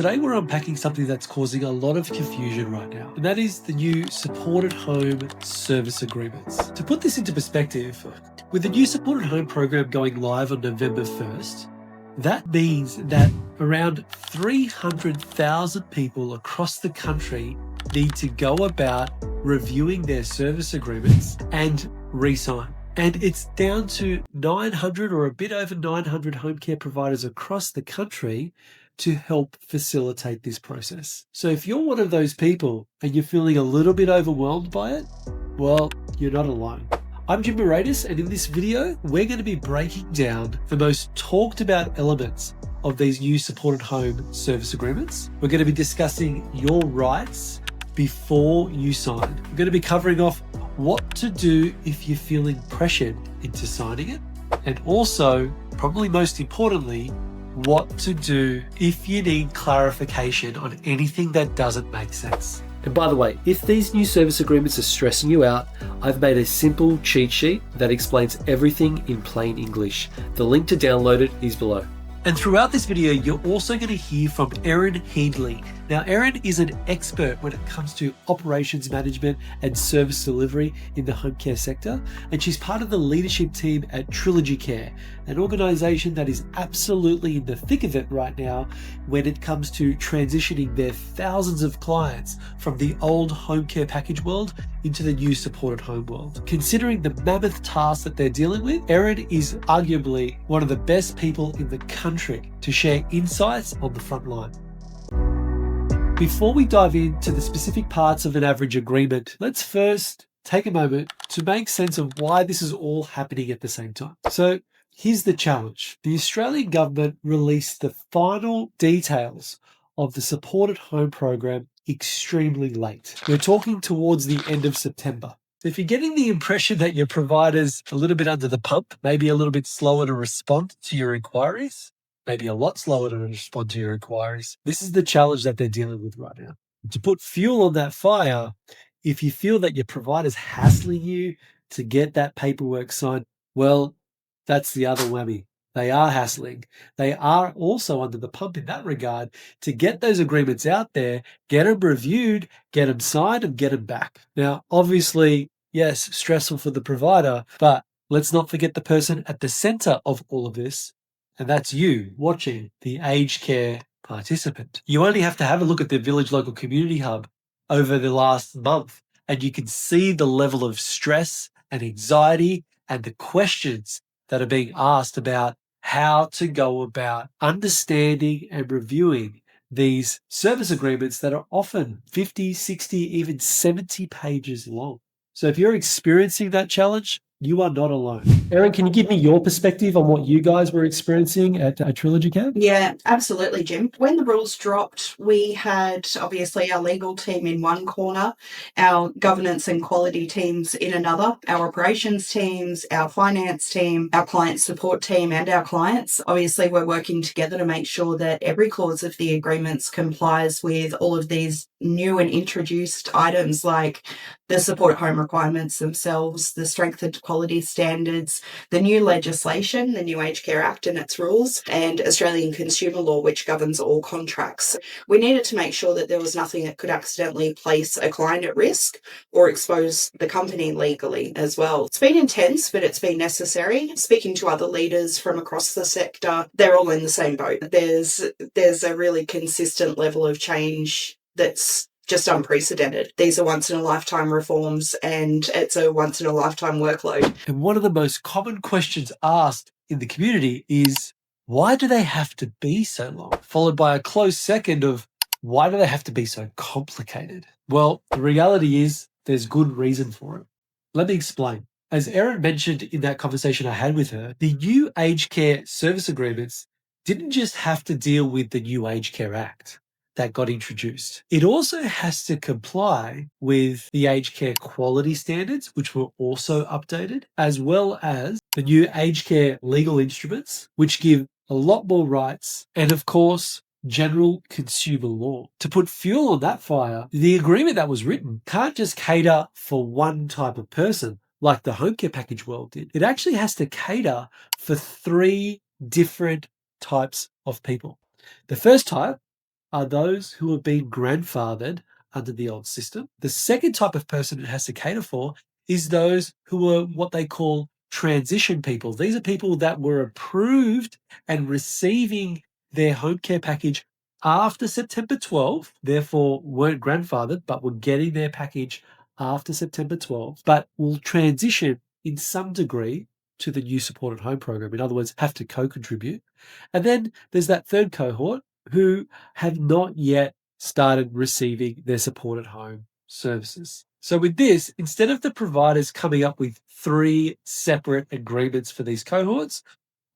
Today we're unpacking something that's causing a lot of confusion right now, and that is the new supported home service agreements. To put this into perspective, with the new supported home program going live on November 1st, that means that around 300,000 people across the country need to go about reviewing their service agreements and re-sign. And it's down to 900 or a bit over 900 home care providers across the country to help facilitate this process. So if you're one of those people and you're feeling a little bit overwhelmed by it, well, you're not alone. I'm Jim Moratis, and in this video, we're going to be breaking down the most talked about elements of these new supported home service agreements. We're going to be discussing your rights before you sign. We're going to be covering off what to do if you're feeling pressured into signing it, and also, probably most importantly, what to do if you need clarification on anything that doesn't make sense. And by the way, if these new service agreements are stressing you out, I've made a simple cheat sheet that explains everything in plain English. The link to download it is below. And throughout this video, you're also going to hear from Erin Heedley. Now, Erin is an expert when it comes to operations management and service delivery in the home care sector, and she's part of the leadership team at Trilogy Care, an organization that is absolutely in the thick of it right now when it comes to transitioning their thousands of clients from the old home care package world into the new supported home world. Considering the mammoth task that they're dealing with, Erin is arguably one of the best people in the country to share insights on the front line. Before we dive into the specific parts of an average agreement, let's first take a moment to make sense of why this is all happening at the same time. So here's the challenge. The Australian government released the final details of the supported home program extremely late. We're talking towards the end of September. So if you're getting the impression that your provider's a little bit under the pump, maybe a little bit slower to respond to your inquiries, maybe a lot slower to respond to your inquiries, this is the challenge that they're dealing with right now. To put fuel on that fire, if you feel that your provider's hassling you to get that paperwork signed, well, that's the other whammy. They are hassling. They are also under the pump in that regard to get those agreements out there, get them reviewed, get them signed, and get them back. Now, obviously, yes, stressful for the provider, but let's not forget the person at the center of all of this, and that's you watching, the aged care participant. You only have to have a look at the Village Local Community Hub over the last month, and you can see the level of stress and anxiety and the questions that are being asked about how to go about understanding and reviewing these service agreements that are often 50, 60, even 70 pages long. So if you're experiencing that challenge, you are not alone. Erin, can you give me your perspective on what you guys were experiencing at Trilogy Care? Yeah, absolutely, Jim. When the rules dropped, we had obviously our legal team in one corner, our governance and quality teams in another, our operations teams, our finance team, our client support team, and our clients. Obviously, we're working together to make sure that every clause of the agreements complies with all of these new and introduced items like the support home requirements themselves, the strengthened quality standards, the new legislation, the new Aged Care Act and its rules, and Australian consumer law, which governs all contracts. We needed to make sure that there was nothing that could accidentally place a client at risk or expose the company legally as well. It's been intense, but it's been necessary. Speaking to other leaders from across the sector, they're all in the same boat. There's a really consistent level of change that's just unprecedented. These are once-in-a-lifetime reforms, and it's a once-in-a-lifetime workload. And one of the most common questions asked in the community is, why do they have to be so long? Followed by a close second of, why do they have to be so complicated? Well, the reality is there's good reason for it. Let me explain. As Erin mentioned in that conversation I had with her, the new aged care service agreements didn't just have to deal with the new Aged Care Act that got introduced. It also has to comply with the aged care quality standards, which were also updated, as well as the new aged care legal instruments, which give a lot more rights, and of course, general consumer law. To put fuel on that fire, the agreement that was written can't just cater for one type of person like the home care package world did. It actually has to cater for 3 different types of people. The first type are those who have been grandfathered under the old system. The second type of person it has to cater for is those who are what they call transition people. These are people that were approved and receiving their home care package after September 12th, therefore weren't grandfathered, but were getting their package after September 12th, but will transition in some degree to the new supported home program. In other words, have to co-contribute. And then there's that third cohort who have not yet started receiving their supported home services. So with this, instead of the providers coming up with 3 separate agreements for these cohorts,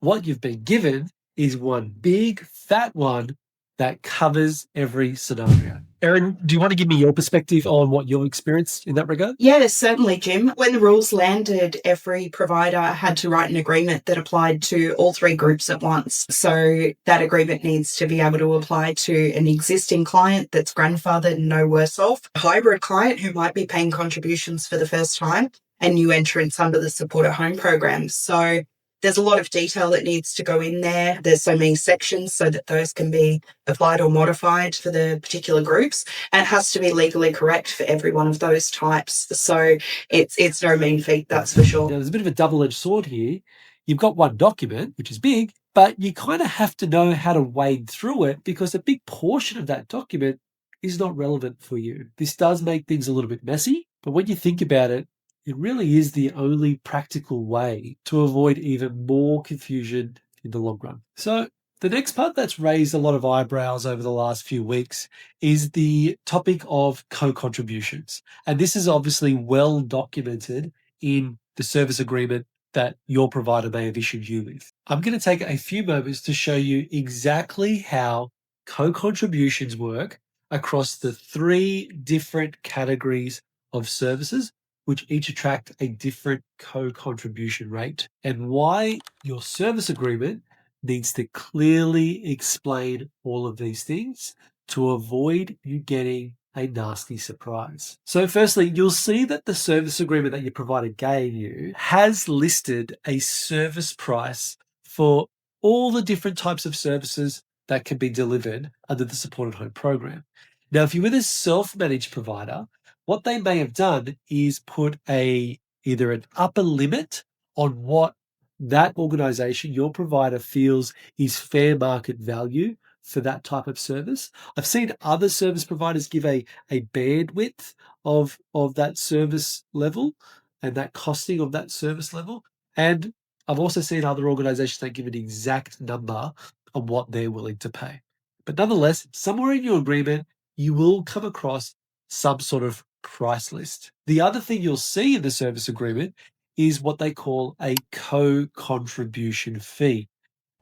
what you've been given is one big fat one that covers every scenario. Erin, do you want to give me your perspective on what you've experienced in that regard? Yeah, certainly, Jim. When the rules landed, every provider had to write an agreement that applied to all 3 groups at once. So that agreement needs to be able to apply to an existing client that's grandfathered and no worse off, a hybrid client who might be paying contributions for the first time, and new entrants under the supported home program. So there's a lot of detail that needs to go in there. There's so many sections so that those can be applied or modified for the particular groups, and it has to be legally correct for every one of those types. So it's no mean feat, that's for sure. Now, there's a bit of a double-edged sword here. You've got one document, which is big, but you kind of have to know how to wade through it because a big portion of that document is not relevant for you. This does make things a little bit messy, but when you think about it, it really is the only practical way to avoid even more confusion in the long run. So the next part that's raised a lot of eyebrows over the last few weeks is the topic of co-contributions. And this is obviously well documented in the service agreement that your provider may have issued you with. I'm going to take a few moments to show you exactly how co-contributions work across the 3 different categories of services, which each attract a different co-contribution rate, and why your service agreement needs to clearly explain all of these things to avoid you getting a nasty surprise. So firstly, you'll see that the service agreement that your provider gave you has listed a service price for all the different types of services that can be delivered under the supported home program. Now, if you're with a self-managed provider, what they may have done is put either an upper limit on what that organization, your provider, feels is fair market value for that type of service. I've seen other service providers give a bandwidth of that service level and that costing of that service level. And I've also seen other organizations that give an exact number on what they're willing to pay. But nonetheless, somewhere in your agreement, you will come across some sort of price list. The other thing you'll see in the service agreement is what they call a co-contribution fee.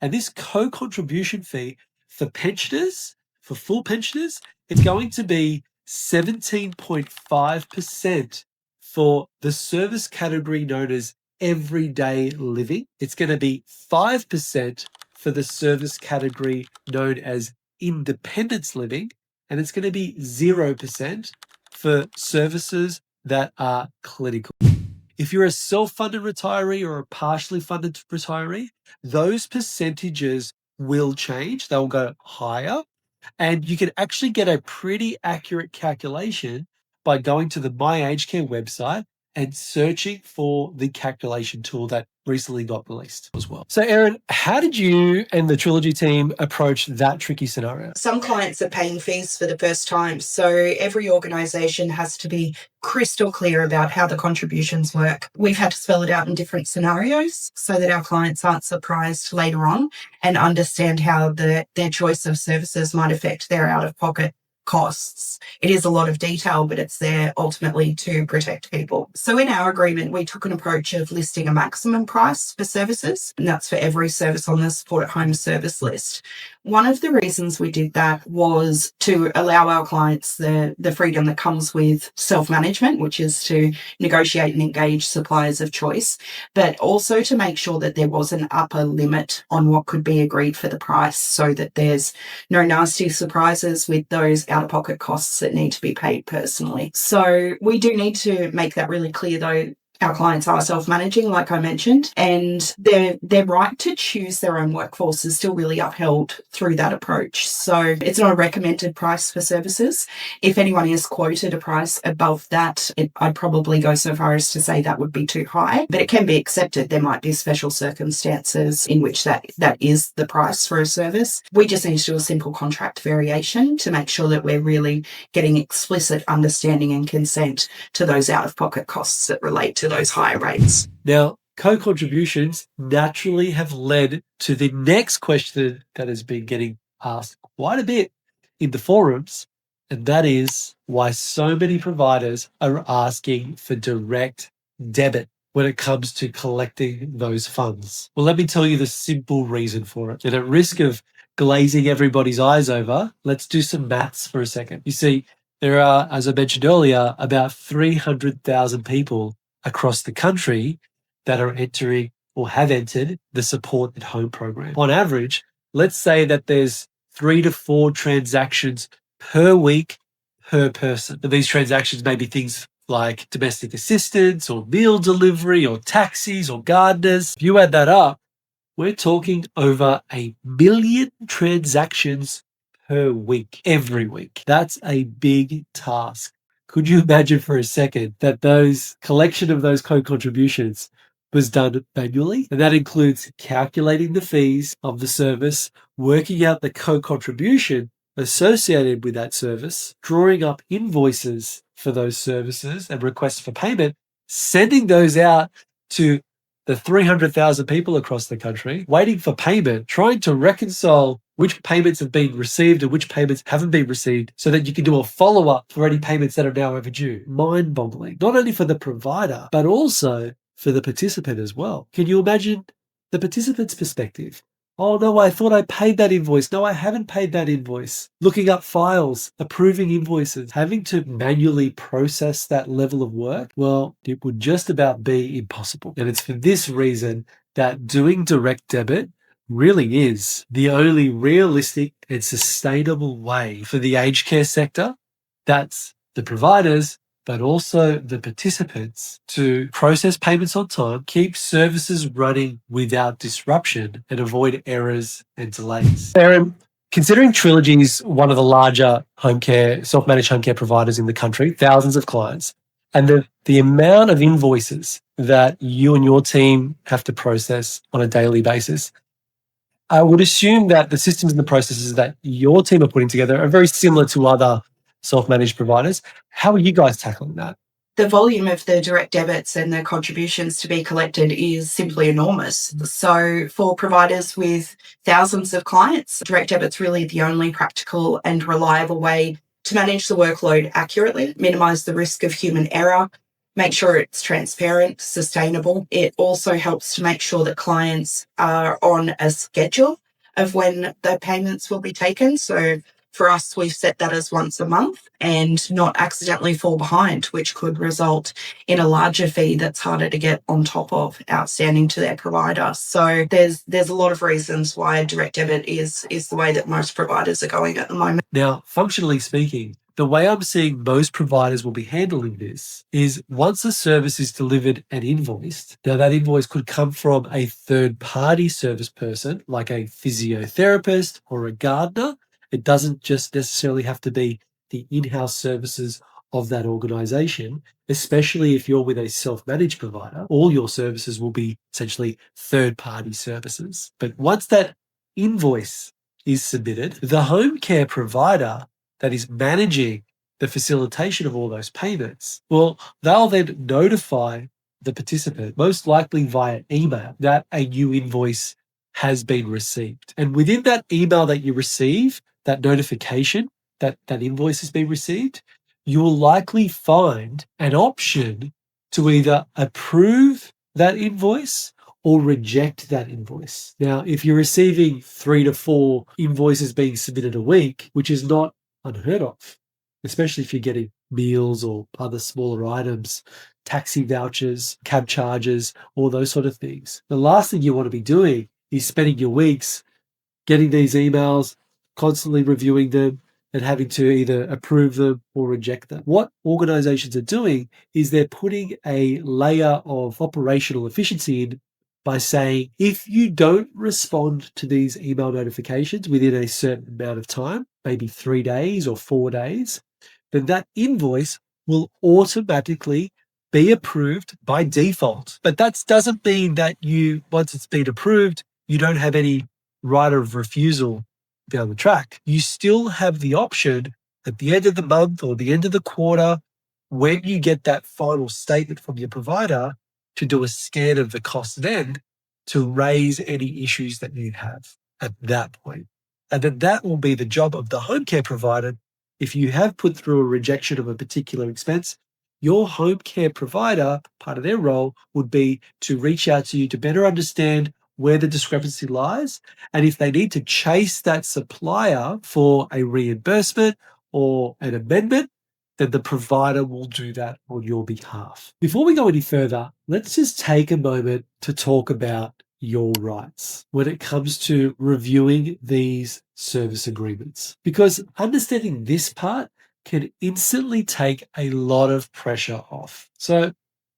And this co-contribution fee for pensioners, for full pensioners, it's going to be 17.5% for the service category known as everyday living. It's going to be 5% for the service category known as independence living. And it's going to be 0% for services that are clinical. If you're a self-funded retiree or a partially funded retiree, those percentages will change. They'll go higher. And you can actually get a pretty accurate calculation by going to the My Aged Care website and searching for the calculation tool that recently got released as well. So Erin, how did you and the Trilogy team approach that tricky scenario? Some clients are paying fees for the first time, so every organisation has to be crystal clear about how the contributions work. We've had to spell it out in different scenarios so that our clients aren't surprised later on and understand how their choice of services might affect their out-of-pocket costs. It is a lot of detail, but it's there ultimately to protect people. So in our agreement, we took an approach of listing a maximum price for services, and that's for every service on the supported home service list. One of the reasons we did that was to allow our clients the freedom that comes with self-management, which is to negotiate and engage suppliers of choice, but also to make sure that there was an upper limit on what could be agreed for the price so that there's no nasty surprises with those out-of-pocket costs that need to be paid personally. So we do need to make that really clear though, our clients are self-managing, like I mentioned, and their right to choose their own workforce is still really upheld through that approach. So it's not a recommended price for services. If anyone is quoted a price above that, I'd probably go so far as to say that would be too high, but it can be accepted. There might be special circumstances in which that is the price for a service. We just need to do a simple contract variation to make sure that we're really getting explicit understanding and consent to those out-of-pocket costs that relate to those higher rates. Now, co-contributions naturally have led to the next question that has been getting asked quite a bit in the forums, and that is why so many providers are asking for direct debit when it comes to collecting those funds. Well, let me tell you the simple reason for it. And at risk of glazing everybody's eyes over, let's do some maths for a second. You see, there are, as I mentioned earlier, about 300,000 people across the country that are entering or have entered the Support at Home program. On average, let's say that there's 3 to 4 transactions per week per person. And these transactions may be things like domestic assistance or meal delivery or taxis or gardeners. If you add that up, we're talking over 1 million transactions per week, every week. That's a big task. Could you imagine for a second that those collection of those co-contributions was done manually? And that includes calculating the fees of the service, working out the co-contribution associated with that service, drawing up invoices for those services and requests for payment, sending those out to the 300,000 people across the country, waiting for payment, trying to reconcile which payments have been received and which payments haven't been received so that you can do a follow-up for any payments that are now overdue. Mind-boggling, not only for the provider, but also for the participant as well. Can you imagine the participant's perspective? Oh no, I thought I paid that invoice. No, I haven't paid that invoice. Looking up files, approving invoices, having to manually process that level of work, well, it would just about be impossible. And it's for this reason that doing direct debit really is the only realistic and sustainable way for the aged care sector, that's the providers, but also the participants, to process payments on time, keep services running without disruption, and avoid errors and delays. Aaron, considering Trilogy is one of the larger home care, self-managed home care providers in the country, thousands of clients, and the amount of invoices that you and your team have to process on a daily basis, I would assume that the systems and the processes that your team are putting together are very similar to other self-managed providers. How are you guys tackling that? The volume of the direct debits and the contributions to be collected is simply enormous. So for providers with thousands of clients, direct debit's really the only practical and reliable way to manage the workload accurately, minimize the risk of human error, make sure it's transparent, sustainable. It also helps to make sure that clients are on a schedule of when the payments will be taken. So for us, we've set that as once a month and not accidentally fall behind, which could result in a larger fee that's harder to get on top of outstanding to their provider. So there's a lot of reasons why direct debit is the way that most providers are going at the moment. Now, functionally speaking, the way I'm seeing most providers will be handling this is once a service is delivered and invoiced, now that invoice could come from a third-party service person like a physiotherapist or a gardener. It doesn't just necessarily have to be the in-house services of that organization, especially if you're with a self-managed provider. All your services will be essentially third-party services. But once that invoice is submitted, the home care provider that is managing the facilitation of all those payments, well, they'll then notify the participant, most likely via email, that a new invoice has been received. And within that email that you receive, that notification that that invoice has been received, you will likely find an option to either approve that invoice or reject that invoice. Now, if you're receiving 3 to 4 invoices being submitted a week, which is not unheard of, especially if you're getting meals or other smaller items, taxi vouchers, cab charges, all those sort of things, the last thing you want to be doing is spending your weeks getting these emails, constantly reviewing them, and having to either approve them or reject them. What organizations are doing is they're putting a layer of operational efficiency in by saying, if you don't respond to these email notifications within a certain amount of time, maybe 3 days or 4 days, then that invoice will automatically be approved by default. But that doesn't mean that once it's been approved, you don't have any right of refusal down the track. You still have the option at the end of the month or the end of the quarter, when you get that final statement from your provider, to do a scan of the cost then to raise any issues that you have at that point. And then that will be the job of the home care provider. If you have put through a rejection of a particular expense, your home care provider, part of their role would be to reach out to you to better understand where the discrepancy lies. And if they need to chase that supplier for a reimbursement or an amendment, then the provider will do that on your behalf. Before we go any further, let's just take a moment to talk about your rights when it comes to reviewing these service agreements, because understanding this part can instantly take a lot of pressure off. So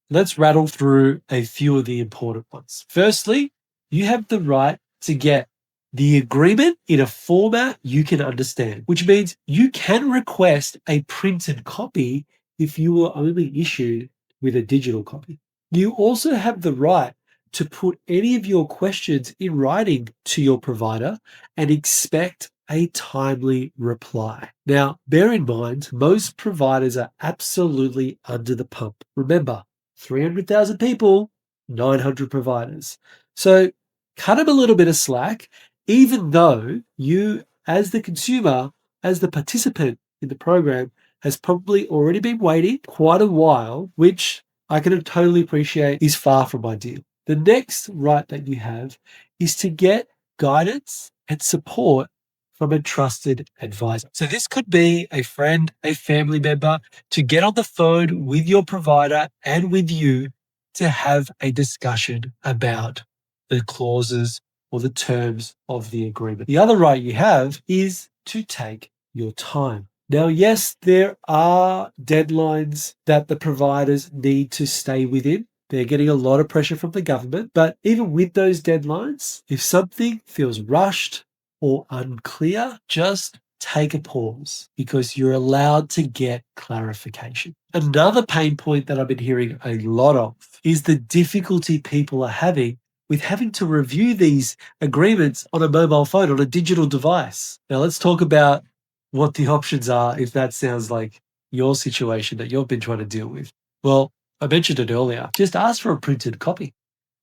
let's rattle through a few of the important ones. Firstly, you have the right to get the agreement in a format you can understand, which means you can request a printed copy if you were only issued with a digital copy. You also have the right to put any of your questions in writing to your provider and expect a timely reply. Now, bear in mind, most providers are absolutely under the pump. Remember, 300,000 people, 900 providers. So cut them a little bit of slack, even though you, as the consumer, as the participant in the program, has probably already been waiting quite a while, which I can totally appreciate is far from ideal. The next right that you have is to get guidance and support from a trusted advisor. So this could be a friend, a family member, to get on the phone with your provider and with you to have a discussion about the clauses or the terms of the agreement. The other right you have is to take your time. Now, yes, there are deadlines that the providers need to stay within. They're getting a lot of pressure from the government, but even with those deadlines, if something feels rushed or unclear, just take a pause, because you're allowed to get clarification. Another pain point that I've been hearing a lot of is the difficulty people are having with having to review these agreements on a mobile phone, on a digital device. Now, let's talk about what the options are if that sounds like your situation that you've been trying to deal with. Well, I mentioned it earlier. Just ask for a printed copy.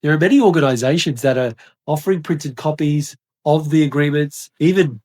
There are many organizations that are offering printed copies of the agreements, even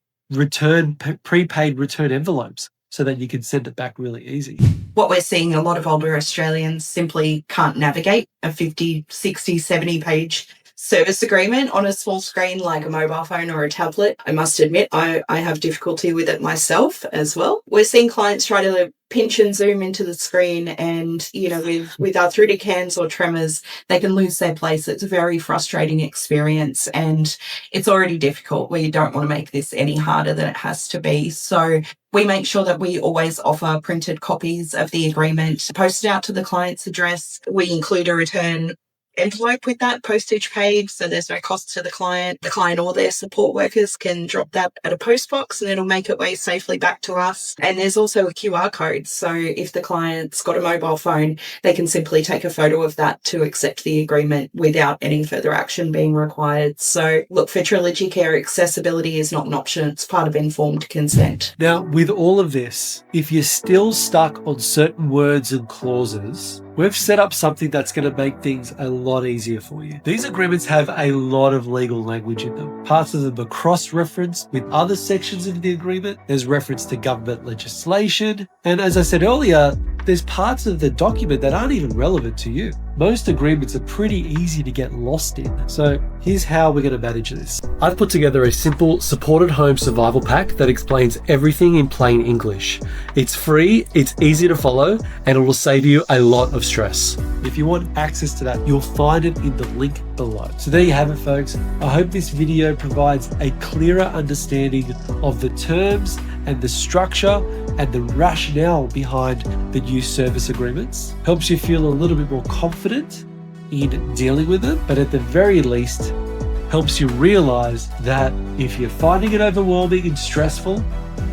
prepaid return envelopes, so that you can send it back really easy. What we're seeing, a lot of older Australians simply can't navigate a 50, 60, 70 page service agreement on a small screen like a mobile phone or a tablet. I must admit, I have difficulty with it myself as well. We're seeing clients try to pinch and zoom into the screen, and, you know, with arthritic hands or tremors, they can lose their place. It's a very frustrating experience, and it's already difficult. We don't want to make this any harder than it has to be. So we make sure that we always offer printed copies of the agreement, posted out to the client's address. We include a return envelope with that postage paid, so there's no cost to the client. The client or their support workers can drop that at a post box and it'll make its way safely back to us. And there's also a QR code, so if the client's got a mobile phone, they can simply take a photo of that to accept the agreement without any further action being required. So look, for Trilogy Care, accessibility is not an option, it's part of informed consent. Now, with all of this, if you're still stuck on certain words and clauses, we've set up something that's going to make things a lot easier for you. These agreements have a lot of legal language in them. Parts of them are cross-referenced with other sections of the agreement. There's reference to government legislation. And as I said earlier, there's parts of the document that aren't even relevant to you. Most agreements are pretty easy to get lost in. So here's how we're going to manage this. I've put together a simple supported home survival pack that explains everything in plain English. It's free, it's easy to follow, and it will save you a lot of stress. If you want access to that, you'll find it in the link below. So there you have it, folks. I hope this video provides a clearer understanding of the terms and the structure and the rationale behind the new service agreements. Helps you feel a little bit more confident in dealing with them, but at the very least, helps you realize that if you're finding it overwhelming and stressful,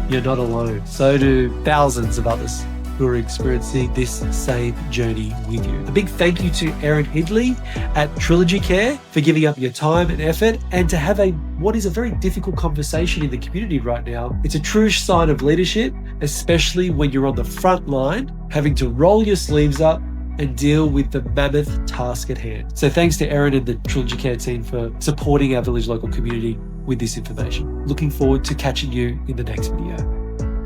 you're not alone. So do thousands of others who are experiencing this same journey with you. A big thank you to Erin Hidley at Trilogy Care for giving up your time and effort and to have what is a very difficult conversation in the community right now. It's a true sign of leadership, especially when you're on the front line, having to roll your sleeves up and deal with the mammoth task at hand. So thanks to Erin and the Trilogy Care team for supporting our Village Local community with this information. Looking forward to catching you in the next video.